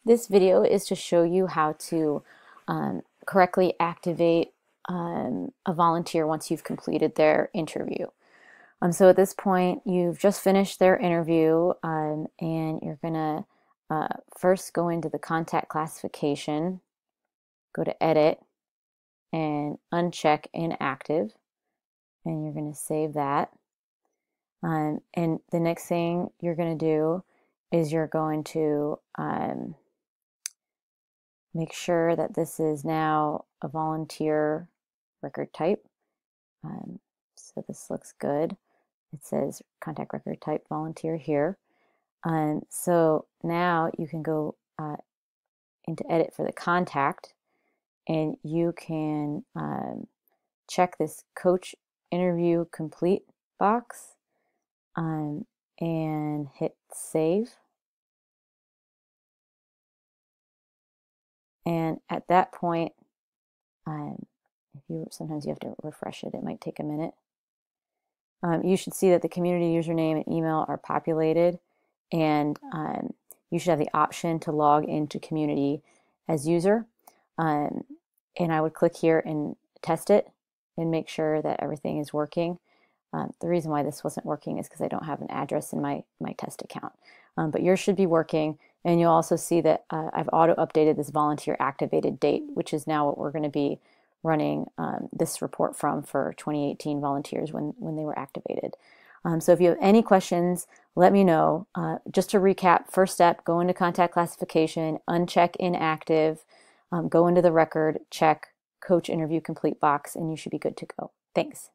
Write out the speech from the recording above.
This video is to show you how to correctly activate a volunteer once you've completed their interview. So at this point, you've just finished their interview, and you're going to first go into the contact classification, go to Edit, and uncheck Inactive, and you're going to save that. And the next thing you're going to do is you're going to make sure that this is now a volunteer record type. So this looks good. It says contact record type volunteer here. So now you can go into edit for the contact, and you can check this coach interview complete box and hit save. And at that point, sometimes you have to refresh it. It might take a minute. You should see that the community username and email are populated, and you should have the option to log into community as user. And I would click here and test it and make sure that everything is working. The reason why this wasn't working is because I don't have an address in my test account. But yours should be working, and you'll also see that I've auto-updated this volunteer activated date, which is now what we're going to be running this report from for 2018 volunteers when they were activated. So if you have any questions, let me know. Just to recap, first step, go into contact classification, uncheck inactive, go into the record, check coach interview complete box, and you should be good to go. Thanks.